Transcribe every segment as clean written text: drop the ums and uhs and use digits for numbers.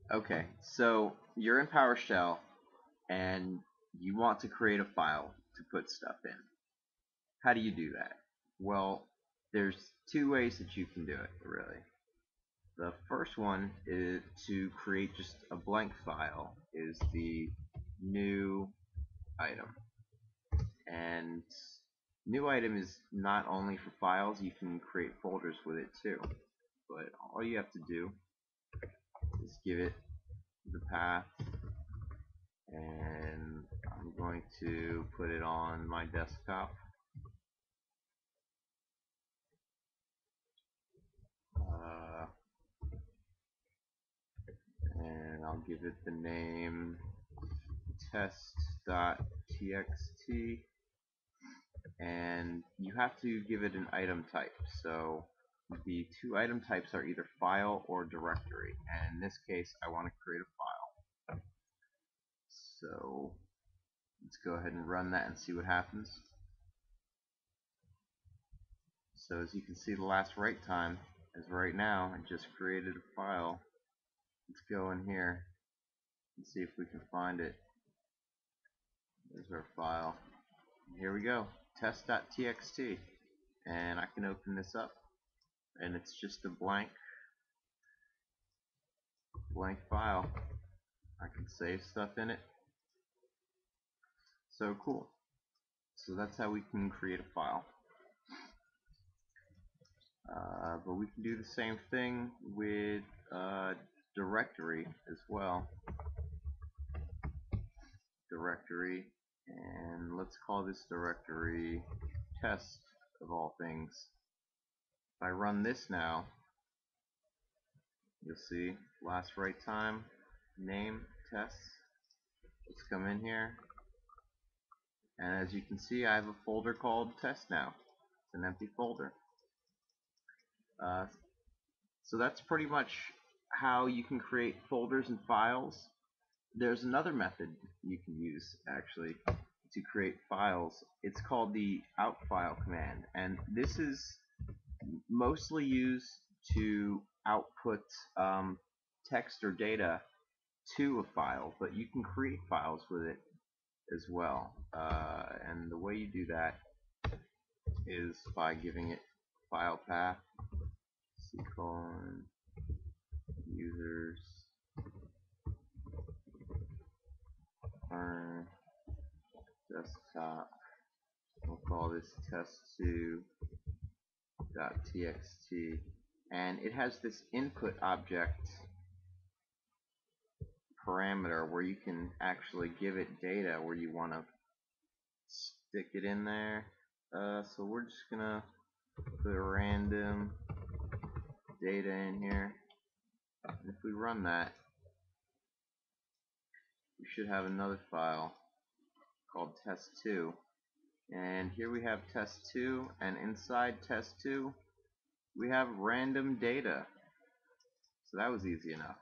Okay, so you're in PowerShell and you want to create a file to put stuff in. How do you do that? Well, there's two ways that you can do it, really. The first one is to create just a blank file, is the new item. And new item is not only for files, you can create folders with it too. But all you have to do is give it the path, and I'm going to put it on my desktop. Uh, and I'll give it the name test.txt, and you have to give it an item type. So the two item types are either file or directory, and in this case I want to create a file. So let's go ahead and run that and see what happens. So as you can see, the last write time is right now. I just created a file. Let's go in here and see if we can find it. There's our file. Here we go, test.txt, and I can open this up, and it's just a blank file. I can save stuff in it. So cool. So that's how we can create a file. But we can do the same thing with directory as well. Directory, and let's call this directory test of all things. If I run this now, you'll see last write time, name, test. Let's come in here, and as you can see, I have a folder called test now. It's an empty folder. Uh, so that's pretty much how you can create folders and files. There's another method you can use actually to create files. It's called the outfile command, and this is mostly used to output text or data to a file, but you can create files with it as well. And the way you do that is by giving it file path, users, earn, desktop. We'll call this test2.txt, and it has this input object parameter where you can actually give it data where you want to stick it in there. So we're just gonna put a random data in here, and if we run that, we should have another file called test2, and here we have test2, and inside test2 we have random data. So that was easy enough.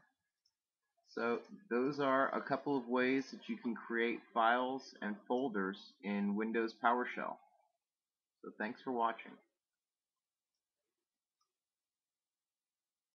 So those are a couple of ways that you can create files and folders in Windows PowerShell. So thanks for watching.